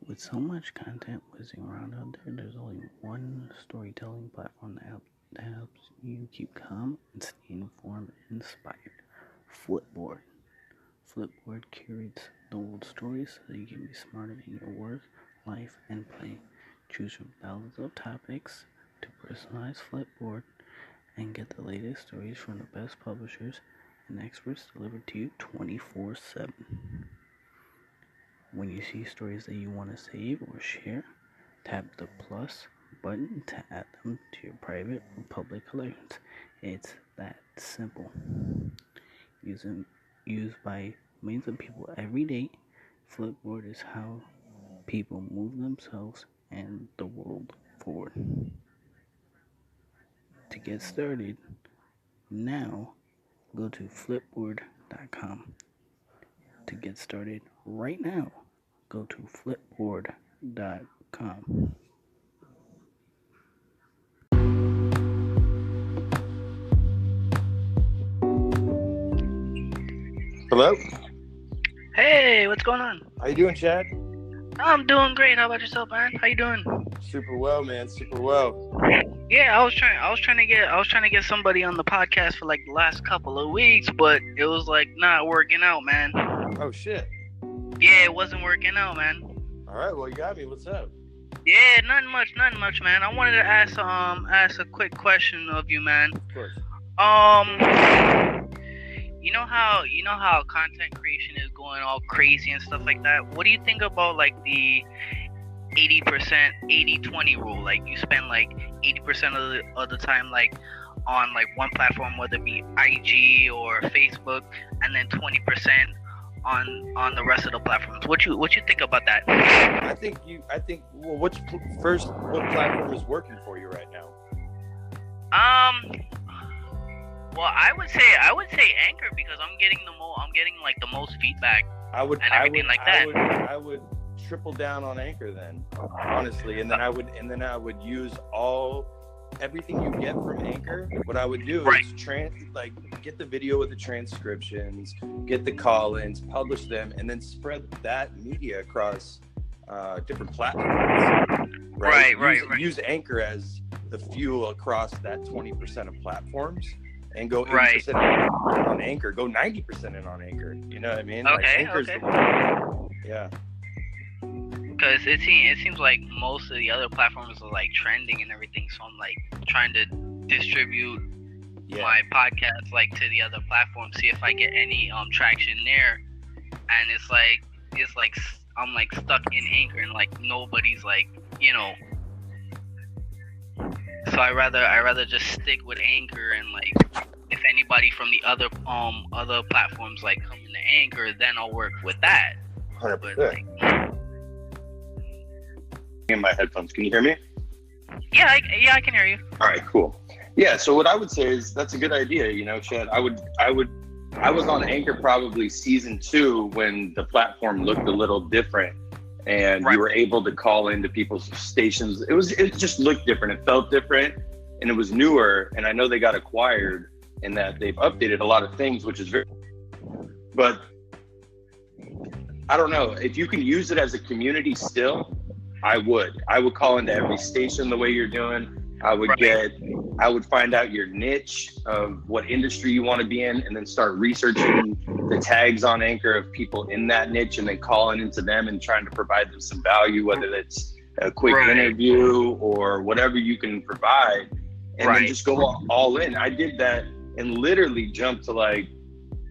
With so much content whizzing around out there, there's only one storytelling platform that helps you keep calm and stay informed and inspired. Flipboard. Flipboard curates the world stories so you can be smarter in your work, life, and play. Choose from thousands of topics to personalize Flipboard and get the latest stories from the best publishers and experts delivered to you 24/7. When you see stories that you want to save or share, tap the plus button to add them to your private or public collections. It's that simple. Used by millions of people every day, Flipboard is how people move themselves and the world forward. To get started, now go to flipboard.com. To get started right now, go to flipboard.com. Hello? Hey, what's going on? How you doing, Chad? I'm doing great. How about yourself, man? How you doing? Super well, man. Super well. Yeah, I was trying to get somebody on the podcast for like the last couple of weeks, but it was like not working out, man. Oh shit. Yeah, it wasn't working out, man. All right, well you got me. What's up? Yeah, nothing much, man. I wanted to ask a quick question of you, man. Of course. You know how content creation is going all crazy and stuff like that. What do you think about like the 80% 80/20 rule? Like you spend like 80% of the time like on like one platform, whether it be IG or Facebook, and then 20% on the rest of the platforms. What you think about that? I think well, what platform is working for you right now? Well, I would say Anchor, because I'm getting like the most feedback. I would triple down on Anchor then, honestly, and then I would use everything you get from Anchor. What I would do is get the video with the transcriptions, get the call-ins, publish them, and then spread that media across different platforms. Right. Use Anchor as the fuel across that 20% of platforms, and go 80% on Anchor. Go 90% in on Anchor. You know what I mean? Okay. The one. Yeah. Because it seems like most of the other platforms are like trending and everything, so I'm like trying to distribute my podcast like to the other platforms, see if I get any traction there. And it's like I'm like stuck in Anchor, and like nobody's like, you know. So I rather just stick with Anchor, and like if anybody from the other platforms like come into Anchor, then I'll work with that. 100%. In my headphones, can you hear me? Yeah, I can hear you. All right, cool. Yeah, so what I would say is that's a good idea, Chad. I was on Anchor probably season 2 when the platform looked a little different, and you were able to call into people's stations. It just looked different. It felt different, and it was newer. And I know they got acquired, and that they've updated a lot of things, which is very. But I don't know if you can use it as a community still. I would call into every station the way you're doing. I would find out your niche of what industry you want to be in, and then start researching the tags on Anchor of people in that niche, and then calling into them and trying to provide them some value, whether it's a quick interview or whatever you can provide, and then just go all in. I did that and literally jumped to like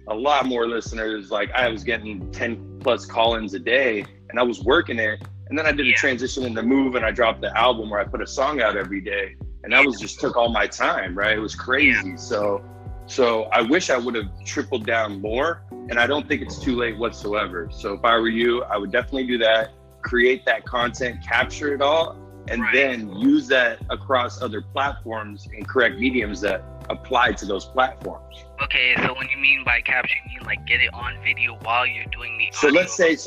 a lot more listeners. Like I was getting 10 plus call-ins a day, and I was working it. And then I did a transition into Move, and I dropped the album where I put a song out every day. And that took all my time, right? It was crazy. So I wish I would have tripled down more, and I don't think it's too late whatsoever. So if I were you, I would definitely do that, create that content, capture it all, and then use that across other platforms and correct mediums that apply to those platforms. Okay, so when you mean by capturing, you mean like get it on video while you're doing the audio? Let's say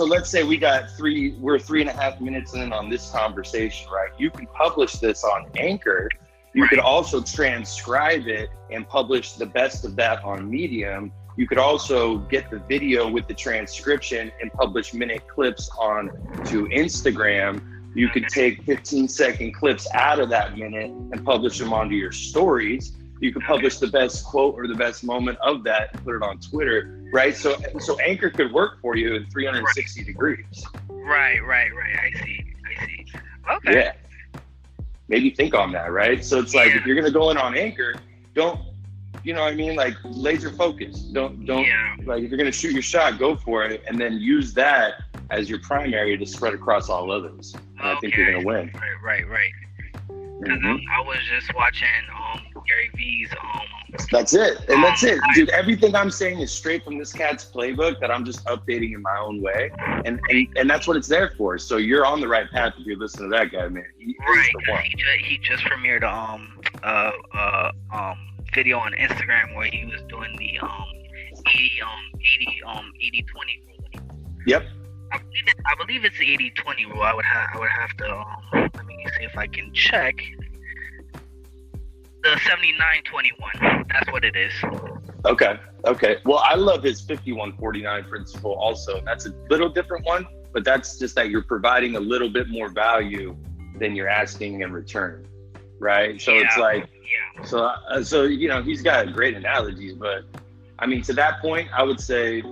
we're 3.5 minutes in on this conversation, right? You can publish this on Anchor. You could also transcribe it and publish the best of that on Medium. You could also get the video with the transcription and publish minute clips on to Instagram. You could take 15-second clips out of that minute and publish them onto your stories. You could publish the best quote or the best moment of that and put it on Twitter, right? So Anchor could work for you in 360 degrees. Right. I see. Okay. Yeah. Maybe think on that, right? So it's like, if you're gonna go in on Anchor, don't, you know what I mean? Like, laser focus. Don't like, if you're gonna shoot your shot, go for it, and then use that as your primary to spread across all others. And I think you're gonna win. Right. I was just watching Gary V's That's it. And that's it. Dude, everything I'm saying is straight from this cat's playbook that I'm just updating in my own way. And that's what it's there for. So you're on the right path if you listen to that guy, man. He's the one. He just premiered video on Instagram where he was doing the 80-20 rule. Yep. I believe it's the 80-20 rule. I would have to let me see if I can check. The 79-21. That's what it is. Okay. Well, I love his 51-49 principle also. That's a little different one, but that's just that you're providing a little bit more value than you're asking in return, right? So it's like, so you know, he's got great analogies, but I mean, to that point, I would say,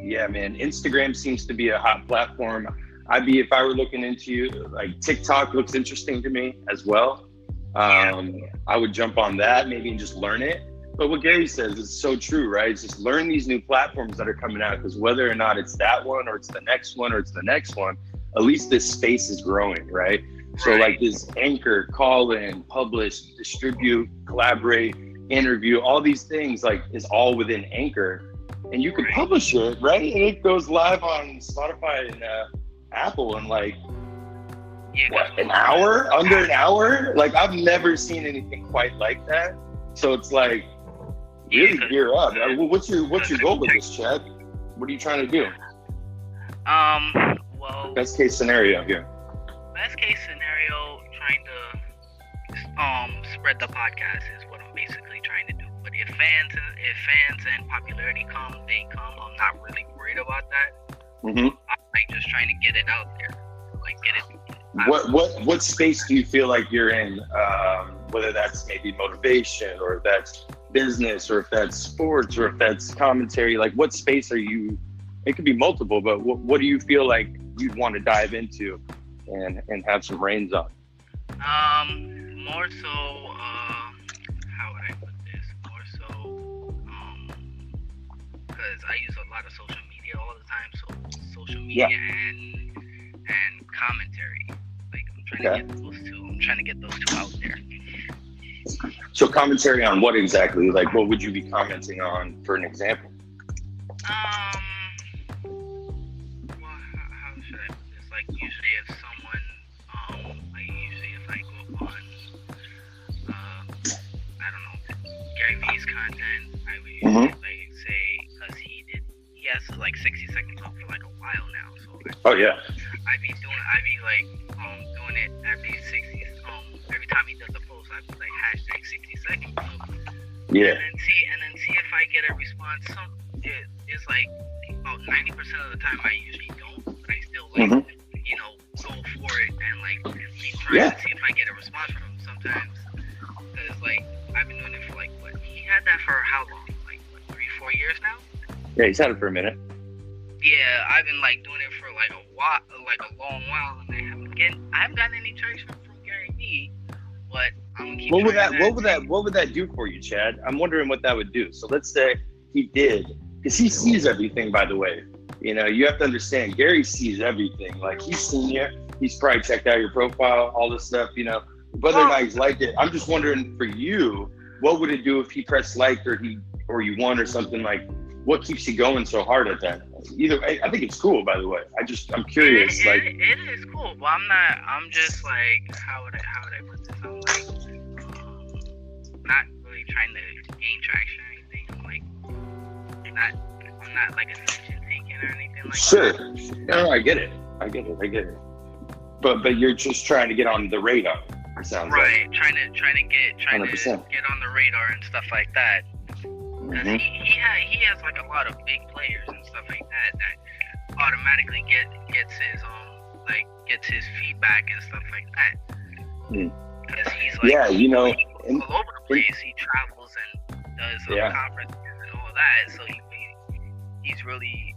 yeah, man, Instagram seems to be a hot platform. If I were looking into, like, TikTok looks interesting to me as well. I would jump on that maybe and just learn it. But what Gary says is so true, right? It's just learn these new platforms that are coming out, because whether or not it's that one or it's the next one or it's the next one, at least this space is growing, right? So like this Anchor, call in, publish, distribute, collaborate, interview, all these things like is all within Anchor. And you can publish it, right? And it goes live on Spotify and Apple in like, what, an hour? Under an hour? Like, I've never seen anything quite like that. So it's like, really gear up. What's your goal with this, Chad? What are you trying to do? Well, best case scenario here. Best case scenario, trying to spread the podcast is what I'm basically trying to do. But if fans and popularity come, they come. I'm not really worried about that. I'm like just trying to get it out there, like get it. What space do you feel like you're in? Whether that's maybe motivation, or if that's business, or if that's sports, or if that's commentary. Like, what space are you? It could be multiple, but what do you feel like you'd want to dive into and have some reins on? More so. How would I put this? More so, because I use a lot of social media all the time. So social media and commentary. Like, I'm trying to get those two. I'm trying to get those two out there. So commentary on what exactly? Like, what would you be commenting on, for an example? Well, how should I put this? Like, usually if someone, if I go on, I don't know, Gary V's content, I would usually like say, because he has like 60 seconds up for like a while now. So I'd be doing it every 60. Every time he does a post, I'd be like hashtag 60 seconds. Yeah. And then see if I get a response. It's like about 90% of the time I usually don't, but I still like go for it and like try to see if I get a response from him sometimes. Because like I've been doing it for like he had that for how long? Like 3-4 years now? Yeah, he's had it for a minute. Yeah, I've been like doing it for like a while, like a long while, and I haven't gotten any traction from Gary Vee. But I'm gonna keep what would that do for you, Chad? I'm wondering what that would do. So let's say he did, because he sees everything, by the way. You know, you have to understand, Gary sees everything. Like, he's seen you, he's probably checked out your profile, all this stuff, you know. Whether or not he's liked it, I'm just wondering for you, what would it do if he pressed like or you won or something? Like, what keeps you going so hard at that? I think it's cool, by the way. I'm curious. It is cool, but I'm just like, how would I put this? I'm like, not really trying to gain traction or anything. I'm not like attention taking or anything like that. Sure. No, I get it. But you're just trying to get on the radar, it sounds like. Right, trying to get on the radar and stuff like that. Because he has like a lot of big players and stuff like that automatically gets his feedback and stuff like that. Because he's like all over the place. He travels and does conferences and all that. So he's really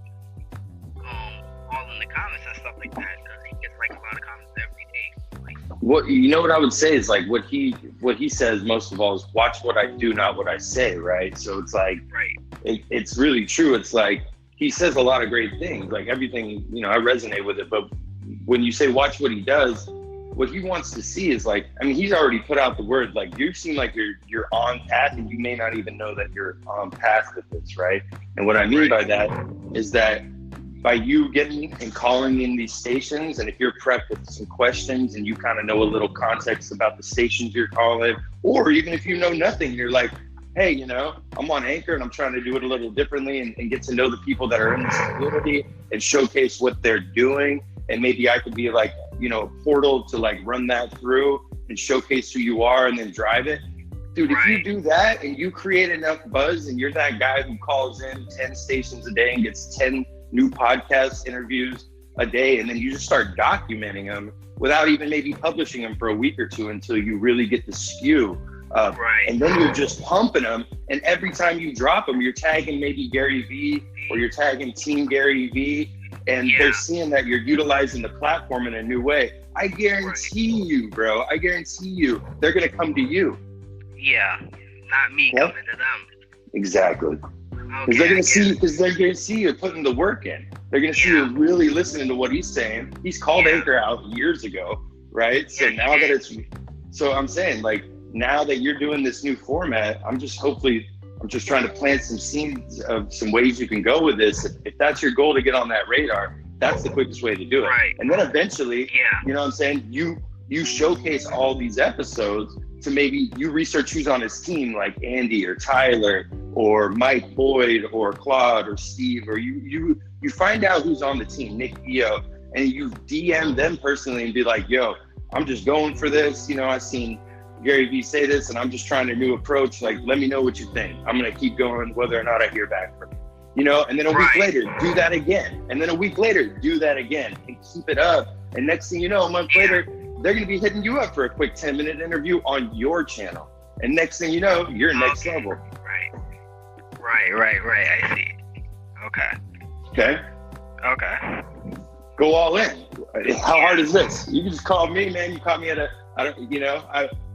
all in the comments and stuff like that, because he gets like a lot of comments every day. Like, what I would say is like what he says most of all is watch what I do, not what I say, right? So it's like it's really true. It's like he says a lot of great things, like everything, I resonate with it. But when you say watch what he does, what he wants to see is like, I mean, he's already put out the word, like you seem like you're on path, and you may not even know that you're on path with this, right? And what I mean by that is that by you getting and calling in these stations, and if you're prepped with some questions and you kind of know a little context about the stations you're calling, or even if you know nothing, you're like, hey, I'm on Anchor and I'm trying to do it a little differently and get to know the people that are in this community and showcase what they're doing. And maybe I could be like, a portal to like run that through and showcase who you are and then drive it. Dude, if you do that and you create enough buzz and you're that guy who calls in 10 stations a day and gets 10 new podcast interviews a day, and then you just start documenting them without even maybe publishing them for a week or two until you really get the skew up. And then you're just pumping them. And every time you drop them, you're tagging maybe Gary Vee or you're tagging Team Gary Vee. And they're seeing that you're utilizing the platform in a new way. I guarantee you, bro. I guarantee you, they're going to come to you. Yeah, not me coming to them. Exactly. Because they're going to see you putting the work in. They're going to see you really listening to what he's saying. He's called Anchor out years ago, right? So now that so I'm saying, like, now that you're doing this new format, I'm just trying to plant some seeds of some ways you can go with this. If that's your goal to get on that radar, that's the quickest way to do it. And then eventually, you know what I'm saying? You showcase all these episodes to maybe you research who's on his team, like Andy or Tyler or Mike Boyd or Claude or Steve, or you find out who's on the team, Nick Dio, and you DM them personally and be like, yo, I'm just going for this. I've seen Gary Vee say this and I'm just trying a new approach. Like, let me know what you think. I'm going to keep going whether or not I hear back from you. And then a week later, do that again. And then a week later, do that again and keep it up. And next thing you know, a month later, they're going to be hitting you up for a quick 10-minute interview on your channel. And next thing you know, you're next level. Right. I see. Okay. Go all in. How hard is this? You can just call me, man. You caught me at I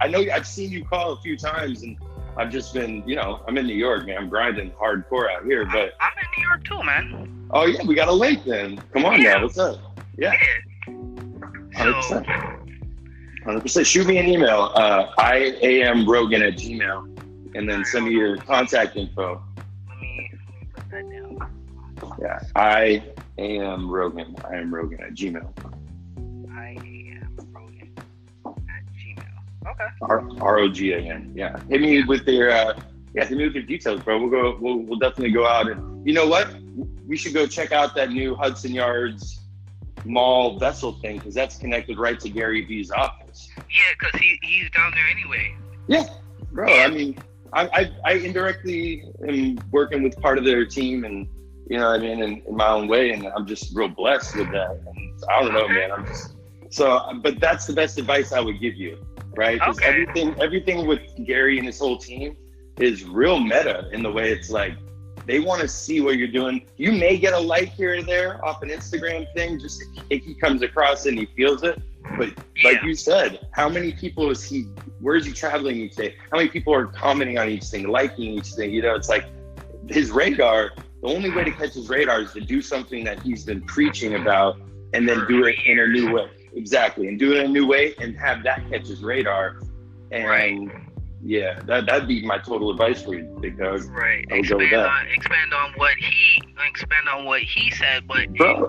know I've seen you call a few times, and I've just been, I'm in New York, man. I'm grinding hardcore out here, but I'm in New York too, man. Oh yeah, we got a link then. Come on now, what's up? 100%. Shoot me an email. IamRogan@gmail, and then send me your contact info. Let me put that down. Yeah, I am Rogan. I am Rogan@gmail. Okay. ROGAN. Yeah. Hit me with their details, bro. We'll definitely go out, and you know what? We should go check out that new Hudson Yards Mall vessel thing, because that's connected right to Gary Vee's office. Yeah, because he's down there anyway. Yeah, bro. I mean, I indirectly am working with part of their team, and in my own way, and I'm just real blessed with that. And I don't know, man. But that's the best advice I would give you. Right? Because everything with Gary and his whole team is real meta in the way it's like they want to see what you're doing. You may get a like here or there off an Instagram thing, just if he comes across it and he feels it. But like you said, how many people where is he traveling each day? How many people are commenting on each thing, liking each thing? It's like his radar, the only way to catch his radar is to do something that he's been preaching about and then do it in a new way. Exactly, and do it in a new way and have that catch his radar. And that'd be my total advice for you, big dog. Expand on what he said, but in your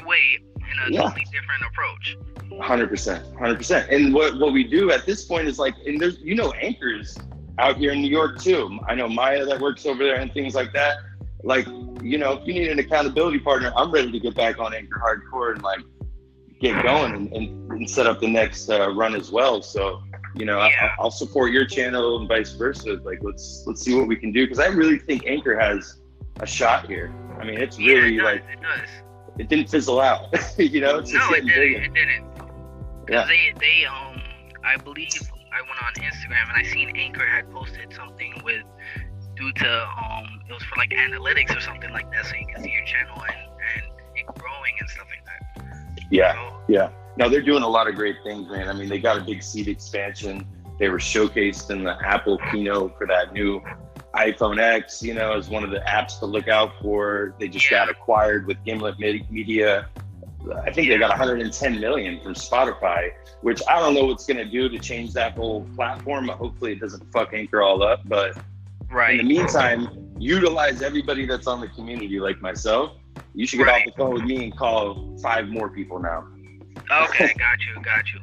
way, in a totally different approach. 100%. And what we do at this point is like, and there's anchors out here in New York too. I know Maya that works over there and things like that. Like, if you need an accountability partner, I'm ready to get back on Anchor hardcore and like get going and set up the next run as well. So You know, Yeah. I'll support your channel and vice versa. Like, let's see what we can do, because I really think Anchor has a shot here. I mean, it's really it does, like it does. it didn't fizzle out. You know, it's No, just it hitting big. didn't. It didn't. Yeah. Because they I believe I went on Instagram and I seen Anchor had posted something with due to it was for like analytics or something like that, so you can see your channel and it growing and stuff like that. Yeah. So, Yeah. No, they're doing a lot of great things, man. I mean, they got a big seat expansion. They were showcased in the Apple keynote for that new iPhone X, you know, as one of the apps to look out for. They just got acquired with Gimlet Media. I think they got 110 million from Spotify, which I don't know what's going to do to change that whole platform. Hopefully it doesn't fuck Anchor all up. But right. in the meantime, utilize everybody that's on the community like myself. You should get off the phone with me and call 5 more people now. Okay, got you.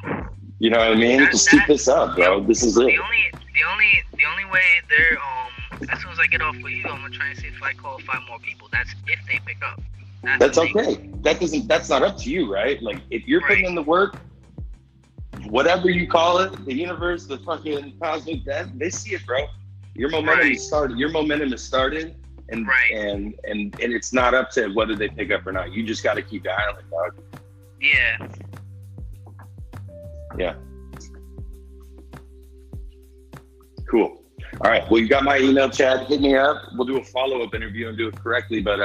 You know what I mean? Just keep this up, bro. This is it. The only way they're as soon as I get off with you, I'm gonna try and see if I call 5 more people. That's if they pick up. That's okay. That's not up to you, right? Like, if you're putting in the work, whatever you call it, the universe, the fucking cosmic, they see it, bro. Your momentum is started. Your momentum is started, and it's not up to whether they pick up or not. You just got to keep dialing, dog. Yeah. Yeah. Cool. All right. Well, you got my email, Chad. Hit me up. We'll do a follow-up interview and do it correctly, but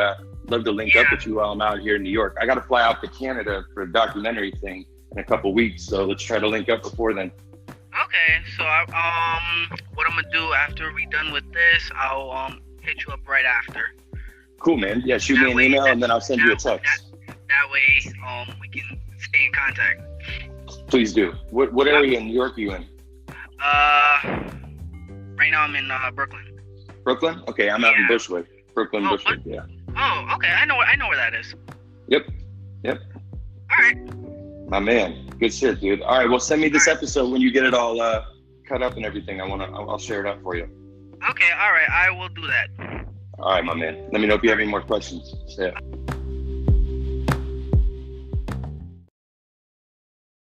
love to link up with you while I'm out here in New York. I got to fly out to Canada for a documentary thing in a couple weeks, so let's try to link up before then. Okay. So what I'm gonna do after we're done with this, I'll hit you up right after. Cool, man. Yeah, shoot me an email and then I'll send you a text. That way, we can stay in contact. Please do. What area in New York are you in? Right now I'm in Brooklyn. Brooklyn? Okay, I'm out in Bushwick. Brooklyn, Bushwick, yeah. Oh, okay. I know where that is. Yep. All right. My man. Good shit, dude. All right, well, send me this episode when you get it all cut up and everything. I'll share it up for you. Okay, all right. I will do that. All right, my man. Let me know if you have any more questions. Yeah.